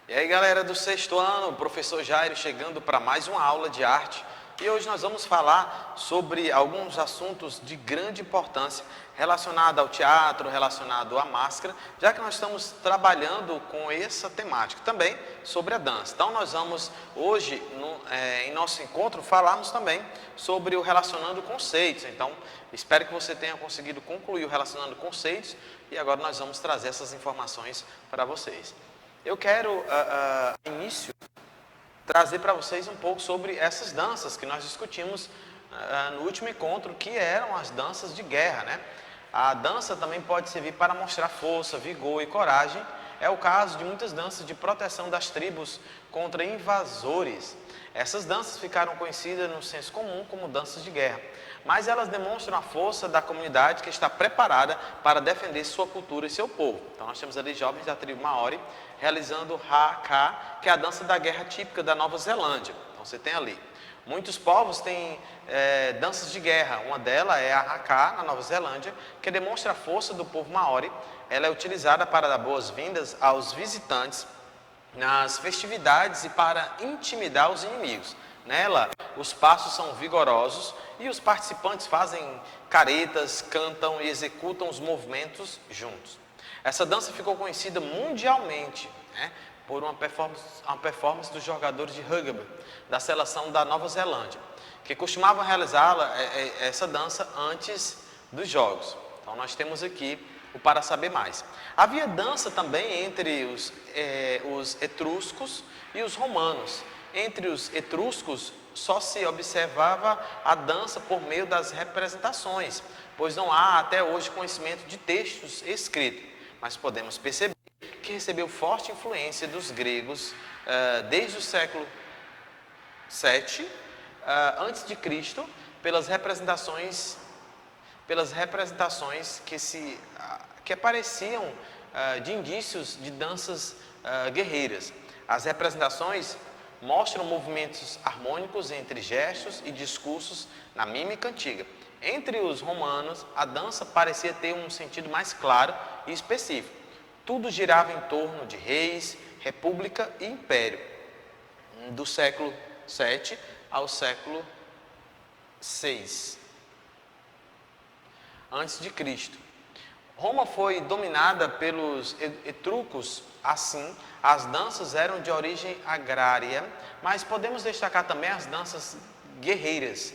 E aí, galera do sexto ano, o professor Jairo chegando para mais uma aula de arte. E hoje nós vamos falar sobre alguns assuntos de grande importância relacionado ao teatro, relacionado à máscara, já que nós estamos trabalhando com essa temática também sobre a dança. Então nós vamos hoje, em nosso encontro, falarmos também sobre o relacionando conceitos. Então espero que você tenha conseguido concluir o relacionando conceitos e agora nós vamos trazer essas informações para vocês. Eu quero, início, trazer para vocês um pouco sobre essas danças que nós discutimos no último encontro, que eram as danças de guerra, né? A dança também pode servir para mostrar força, vigor e coragem. É o caso de muitas danças de proteção das tribos contra invasores. Essas danças ficaram conhecidas no senso comum como danças de guerra, mas elas demonstram a força da comunidade que está preparada para defender sua cultura e seu povo. Então nós temos ali jovens da tribo Maori realizando o Haka, que é a dança da guerra típica da Nova Zelândia. Então você tem ali. Muitos povos têm danças de guerra. Uma delas é a Haka, na Nova Zelândia, que demonstra a força do povo Maori. Ela é utilizada para dar boas-vindas aos visitantes nas festividades e para intimidar os inimigos. Nela, os passos são vigorosos e os participantes fazem caretas, cantam e executam os movimentos juntos. Essa dança ficou conhecida mundialmente, né, por uma performance dos jogadores de rugby da seleção da Nova Zelândia, que costumavam realizar essa dança antes dos jogos. Então nós temos aqui o Para Saber Mais. Havia dança também entre os etruscos e os romanos. Entre os etruscos só se observava a dança por meio das representações, pois não há até hoje conhecimento de textos escritos, mas podemos perceber que recebeu forte influência dos gregos desde o século VII antes de Cristo, pelas representações que apareciam de indícios de danças guerreiras. As representações mostram movimentos harmônicos entre gestos e discursos na mímica antiga. Entre os romanos, a dança parecia ter um sentido mais claro e específico. Tudo girava em torno de reis, república e império, do século VII ao século VI antes de Cristo. Roma foi dominada pelos etruscos, assim, as danças eram de origem agrária, mas podemos destacar também as danças guerreiras,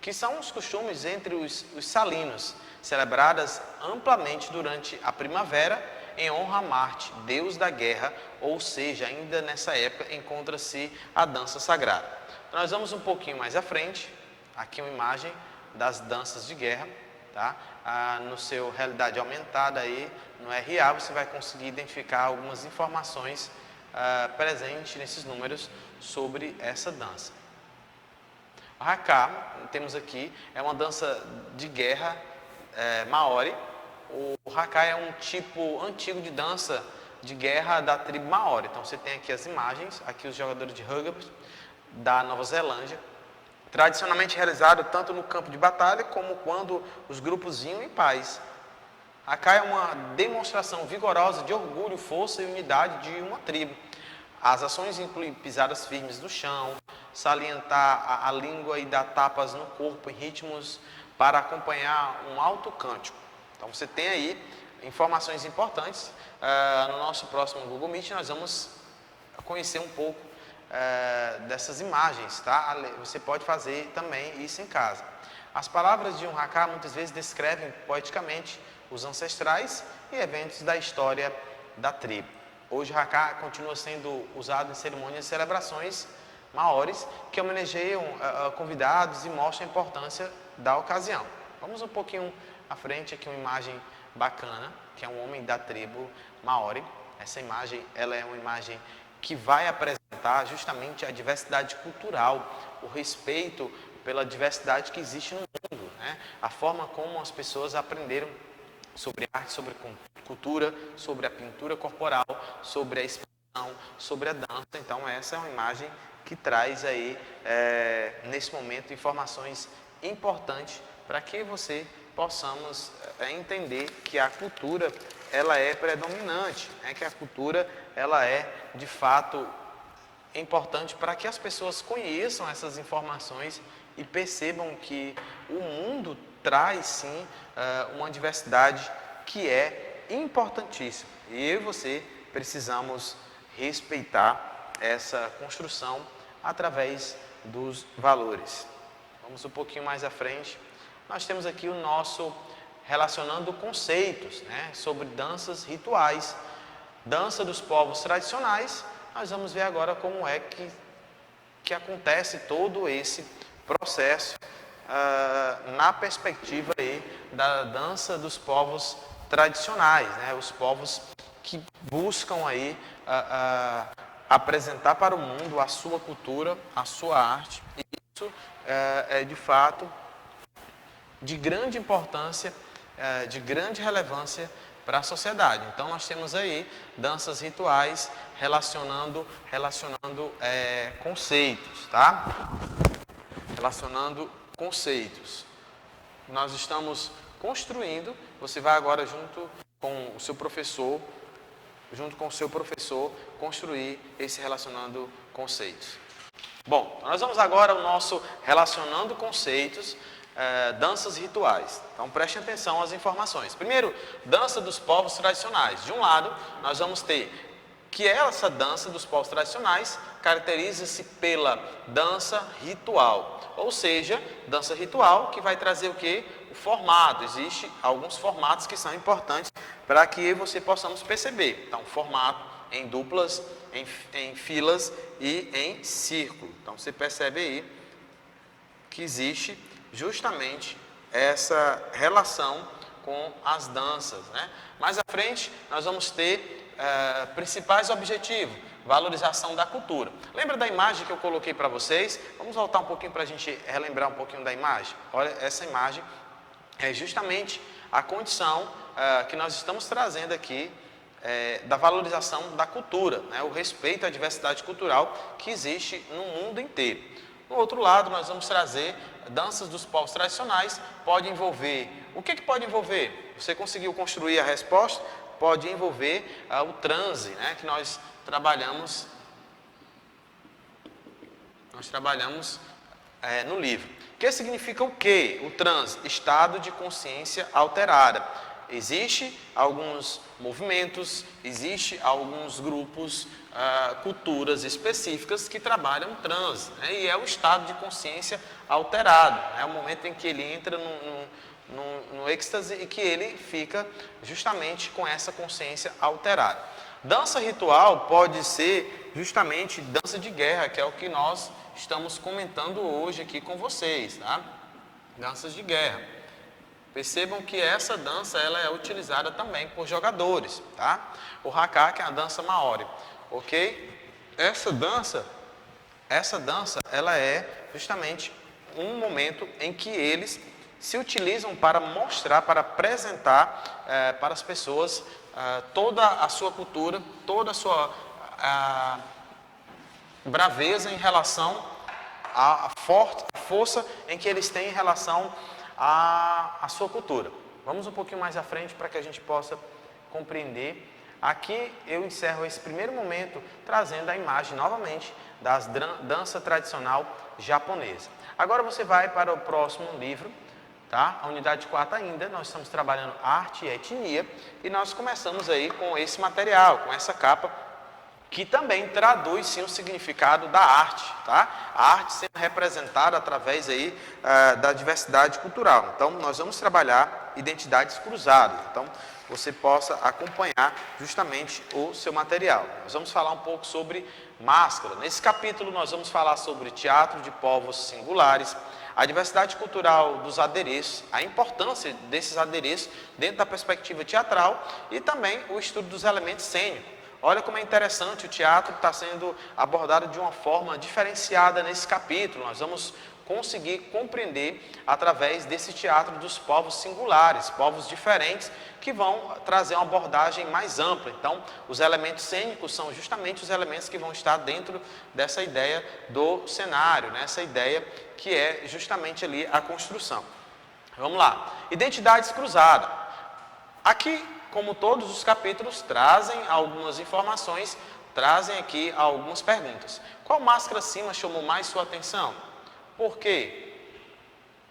que são os costumes entre os salinos, celebradas amplamente durante a primavera, em honra a Marte, deus da guerra, ou seja, ainda nessa época encontra-se a dança sagrada. Nós vamos um pouquinho mais à frente, aqui uma imagem das danças de guerra, tá? No seu realidade aumentada aí, no RA, você vai conseguir identificar algumas informações presentes nesses números sobre essa dança. O Haka, temos aqui, é uma dança de guerra Maori. O Haka é um tipo antigo de dança de guerra da tribo Maori. Então você tem aqui as imagens, aqui os jogadores de rugby da Nova Zelândia, tradicionalmente realizado tanto no campo de batalha como quando os grupos iam em paz. Haka é uma demonstração vigorosa de orgulho, força e unidade de uma tribo. As ações incluem pisadas firmes no chão, salientar a língua e dar tapas no corpo em ritmos para acompanhar um alto cântico. Então você tem aí informações importantes. No nosso próximo Google Meet nós vamos conhecer um pouco dessas imagens, tá? Você pode fazer também isso em casa. As palavras de um Haka muitas vezes descrevem poeticamente os ancestrais e eventos da história da tribo. Hoje o Haka continua sendo usado em cerimônias e celebrações maoris que homenageiam convidados e mostram a importância da ocasião. Vamos um pouquinho à frente, aqui uma imagem bacana, que é um homem da tribo Maori. Essa imagem, ela é uma imagem que vai apresentar justamente a diversidade cultural, o respeito pela diversidade que existe no mundo, né? A forma como as pessoas aprenderam sobre arte, sobre cultura, sobre a pintura corporal, sobre a expressão, sobre a dança. Então essa é uma imagem que traz aí, nesse momento, informações importantes para que você possamos entender que a cultura ela é predominante, né? Que a cultura ela é de fato importante para que as pessoas conheçam essas informações e percebam que o mundo traz sim uma diversidade que é importantíssima. E eu e você precisamos respeitar essa construção através dos valores. Vamos um pouquinho mais à frente. Nós temos aqui o nosso relacionando conceitos, né, sobre danças rituais. Dança dos povos tradicionais. Nós vamos ver agora como é que acontece todo esse processo na perspectiva aí da dança dos povos tradicionais, né? Os povos que buscam aí apresentar para o mundo a sua cultura, a sua arte. E isso é de fato de grande importância, de grande relevância para a sociedade. Então nós temos aí danças rituais relacionando conceitos, tá? Relacionando conceitos. Nós estamos construindo, você vai agora junto com o seu professor, construir esse relacionando conceitos. Bom, nós vamos agora ao nosso relacionando conceitos, danças rituais. Então prestem atenção às informações. Primeiro, dança dos povos tradicionais. De um lado, nós vamos ter que essa dança dos povos tradicionais caracteriza-se pela dança ritual. Ou seja, dança ritual que vai trazer o quê? O formato. Existem alguns formatos que são importantes para que você possamos perceber. Então, formato em duplas, em filas e em círculo. Então, você percebe aí que existe justamente essa relação com as danças, né? Mais à frente, nós vamos ter principais objetivos, valorização da cultura. Lembra da imagem que eu coloquei para vocês? Vamos voltar um pouquinho para a gente relembrar um pouquinho da imagem. Olha, essa imagem é justamente a condição que nós estamos trazendo aqui da valorização da cultura, né? O respeito à diversidade cultural que existe no mundo inteiro. No outro lado, nós vamos trazer danças dos povos tradicionais. Pode envolver, o que pode envolver? Você conseguiu construir a resposta? Pode envolver o transe, né, que nós trabalhamos no livro. Que significa o quê? O transe, estado de consciência alterada. Existe alguns movimentos, existe alguns grupos, culturas específicas que trabalham transe, né, e é o estado de consciência alterado. É o momento em que ele entra no êxtase e que ele fica justamente com essa consciência alterada. Dança ritual pode ser justamente dança de guerra, que é o que nós estamos comentando hoje aqui com vocês, tá? Danças de guerra. Percebam que essa dança ela é utilizada também por jogadores, tá? O haka, que é a dança maori, ok? Essa dança ela é justamente um momento em que eles se utilizam para mostrar, para apresentar para as pessoas toda a sua cultura, toda a sua braveza em relação à força em que eles têm em relação à sua cultura. Vamos um pouquinho mais à frente para que a gente possa compreender. Aqui eu encerro esse primeiro momento trazendo a imagem novamente da dança tradicional japonesa. Agora você vai para o próximo livro. Tá? A unidade 4 ainda, nós estamos trabalhando arte e etnia e nós começamos aí com esse material, com essa capa, que também traduz sim o significado da arte, tá? A arte sendo representada através aí da diversidade cultural. Então, nós vamos trabalhar identidades cruzadas, então você possa acompanhar justamente o seu material. Nós vamos falar um pouco sobre máscara. Nesse capítulo nós vamos falar sobre teatro de povos singulares, a diversidade cultural dos adereços, a importância desses adereços dentro da perspectiva teatral e também o estudo dos elementos cênicos. Olha como é interessante, o teatro está sendo abordado de uma forma diferenciada nesse capítulo. Nós vamos conseguir compreender através desse teatro dos povos singulares, povos diferentes, que vão trazer uma abordagem mais ampla. Então, os elementos cênicos são justamente os elementos que vão estar dentro dessa ideia do cenário, né? Essa ideia que é justamente ali a construção. Vamos lá. Identidades cruzadas. Aqui, como todos os capítulos, trazem algumas informações, trazem aqui algumas perguntas. Qual máscara acima chamou mais sua atenção? Por quê?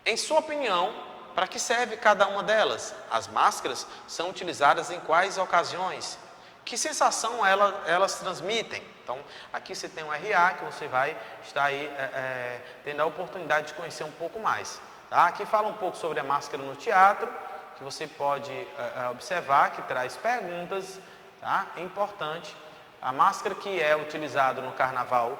Em sua opinião, para que serve cada uma delas? As máscaras são utilizadas em quais ocasiões? Que sensação elas transmitem? Então, aqui você tem um RA que você vai estar aí tendo a oportunidade de conhecer um pouco mais. Tá? Aqui fala um pouco sobre a máscara no teatro, que você pode observar, que traz perguntas, tá? É importante. A máscara que é utilizada no carnaval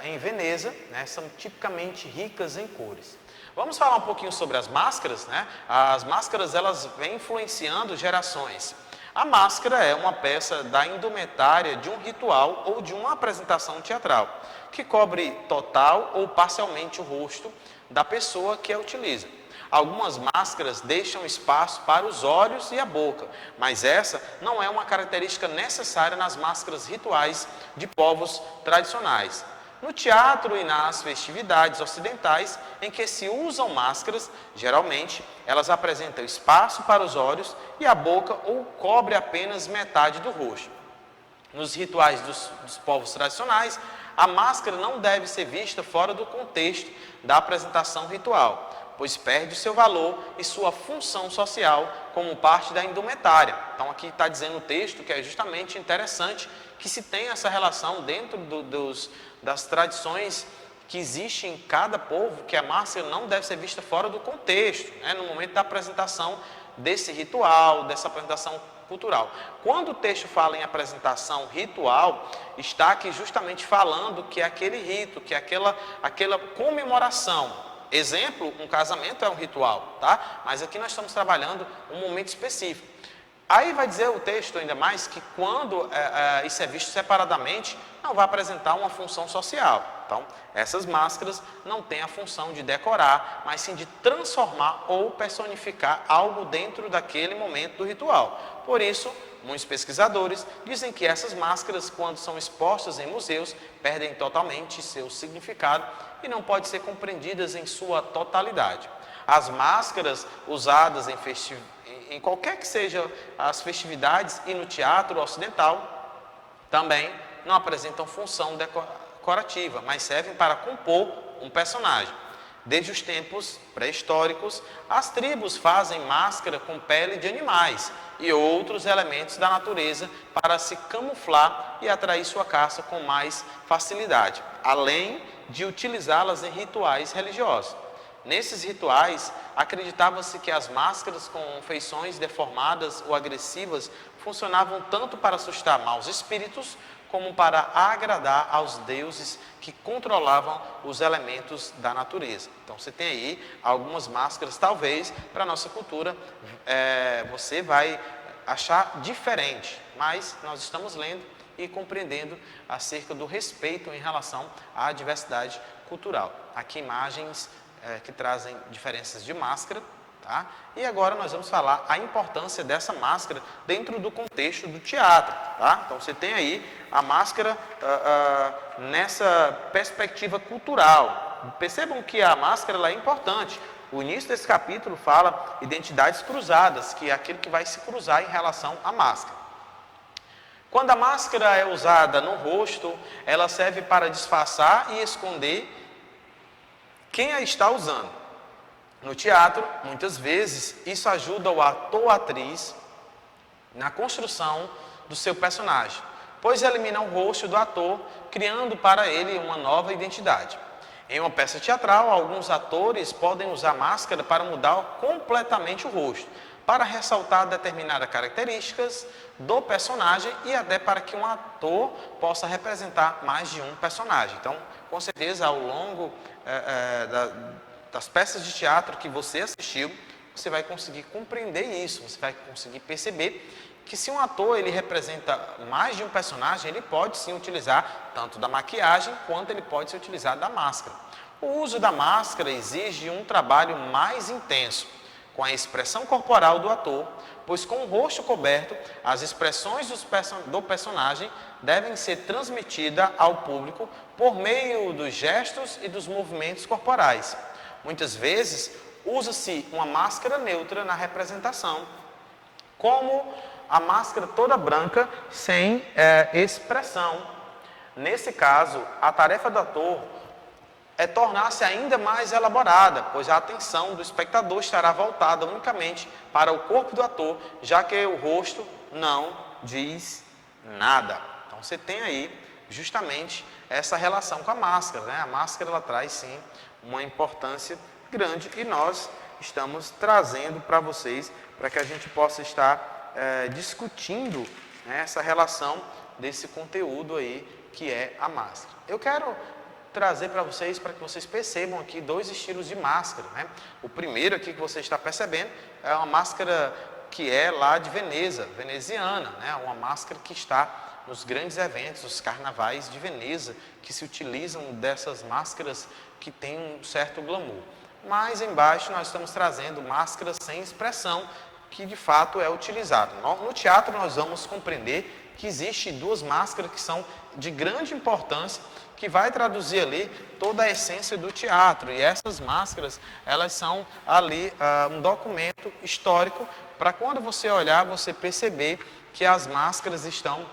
em Veneza, né, são tipicamente ricas em cores. Vamos falar um pouquinho sobre as máscaras, né? As máscaras, elas vêm influenciando gerações. A máscara é uma peça da indumentária de um ritual ou de uma apresentação teatral, que cobre total ou parcialmente o rosto da pessoa que a utiliza. Algumas máscaras deixam espaço para os olhos e a boca, mas essa não é uma característica necessária nas máscaras rituais de povos tradicionais. No teatro e nas festividades ocidentais em que se usam máscaras, geralmente elas apresentam espaço para os olhos e a boca ou cobre apenas metade do rosto. Nos rituais dos povos tradicionais, a máscara não deve ser vista fora do contexto da apresentação ritual, pois perde o seu valor e sua função social como parte da indumentária. Então aqui está dizendo o texto que é justamente interessante que se tenha essa relação dentro das tradições que existem em cada povo, que a máscara não deve ser vista fora do contexto, né, no momento da apresentação desse ritual, dessa apresentação cultural. Quando o texto fala em apresentação ritual, está aqui justamente falando que é aquele rito, que é aquela comemoração. Exemplo, um casamento é um ritual, tá? Mas aqui nós estamos trabalhando um momento específico. Aí vai dizer o texto ainda mais que quando isso é visto separadamente, não vai apresentar uma função social. Então, essas máscaras não têm a função de decorar, mas sim de transformar ou personificar algo dentro daquele momento do ritual. Por isso, muitos pesquisadores dizem que essas máscaras, quando são expostas em museus, perdem totalmente seu significado e não podem ser compreendidas em sua totalidade. As máscaras usadas em qualquer que seja as festividades e no teatro ocidental também não apresentam função decorativa, mas servem para compor um personagem. Desde os tempos pré-históricos, as tribos fazem máscara com pele de animais e outros elementos da natureza para se camuflar e atrair sua caça com mais facilidade, além de utilizá-las em rituais religiosos. Nesses rituais, acreditava-se que as máscaras com feições deformadas ou agressivas funcionavam tanto para assustar maus espíritos, como para agradar aos deuses que controlavam os elementos da natureza. Então, você tem aí algumas máscaras, talvez, para a nossa cultura, você vai achar diferente, mas nós estamos lendo e compreendendo acerca do respeito em relação à diversidade cultural. Aqui imagens que trazem diferenças de máscara, tá? E agora nós vamos falar a importância dessa máscara dentro do contexto do teatro, tá? Então você tem aí a máscara nessa perspectiva cultural. Percebam que a máscara ela é importante. O início desse capítulo fala identidades cruzadas, que é aquilo que vai se cruzar em relação à máscara. Quando a máscara é usada no rosto, ela serve para disfarçar e esconder quem a está usando. No teatro, muitas vezes, isso ajuda o ator ou atriz na construção do seu personagem, pois elimina o rosto do ator, criando para ele uma nova identidade. Em uma peça teatral, alguns atores podem usar máscara para mudar completamente o rosto, para ressaltar determinadas características do personagem e até para que um ator possa representar mais de um personagem. Então, com certeza, ao longo das peças de teatro que você assistiu, você vai conseguir compreender isso, você vai conseguir perceber que se um ator ele representa mais de um personagem, ele pode sim utilizar tanto da maquiagem quanto ele pode se utilizar da máscara. O uso da máscara exige um trabalho mais intenso com a expressão corporal do ator, pois com o rosto coberto, as expressões do personagem devem ser transmitidas ao público por meio dos gestos e dos movimentos corporais. Muitas vezes, usa-se uma máscara neutra na representação, como a máscara toda branca sem expressão. Nesse caso, a tarefa do ator é tornar-se ainda mais elaborada, pois a atenção do espectador estará voltada unicamente para o corpo do ator, já que o rosto não diz nada. Então você tem aí justamente essa relação com a máscara, né? A máscara ela traz sim uma importância grande e nós estamos trazendo para vocês, para que a gente possa estar discutindo, né, essa relação desse conteúdo aí que é a máscara. Eu quero trazer para vocês, para que vocês percebam aqui dois estilos de máscara, né? O primeiro aqui que você está percebendo é uma máscara que é lá de Veneza, veneziana, né? Uma máscara que está nos grandes eventos, os carnavais de Veneza, que se utilizam dessas máscaras que têm um certo glamour. Mais embaixo nós estamos trazendo máscaras sem expressão, que de fato é utilizado. No teatro nós vamos compreender que existem duas máscaras que são de grande importância, que vai traduzir ali toda a essência do teatro. E essas máscaras, elas são ali um documento histórico para quando você olhar, você perceber que as máscaras estão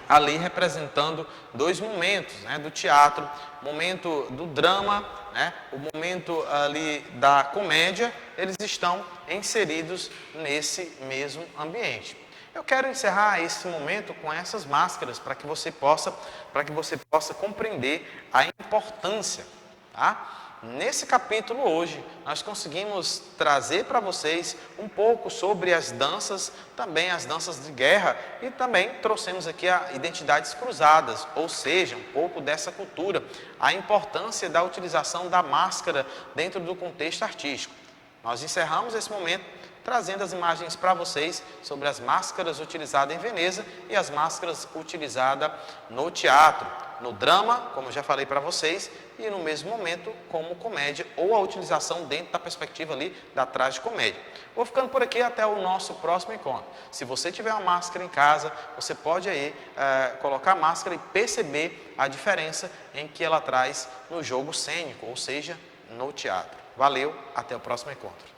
ali representando dois momentos, né, do teatro, o momento do drama, né, o momento ali da comédia, eles estão inseridos nesse mesmo ambiente. Eu quero encerrar esse momento com essas máscaras para que você possa compreender a importância, tá? Nesse capítulo hoje, nós conseguimos trazer para vocês um pouco sobre as danças, também as danças de guerra, e também trouxemos aqui a identidades cruzadas, ou seja, um pouco dessa cultura, a importância da utilização da máscara dentro do contexto artístico. Nós encerramos esse momento trazendo as imagens para vocês sobre as máscaras utilizadas em Veneza e as máscaras utilizadas no teatro, no drama, como já falei para vocês, e no mesmo momento como comédia ou a utilização dentro da perspectiva ali da tragicomédia. Vou ficando por aqui até o nosso próximo encontro. Se você tiver uma máscara em casa, você pode aí colocar a máscara e perceber a diferença em que ela traz no jogo cênico, ou seja, no teatro. Valeu, até o próximo encontro.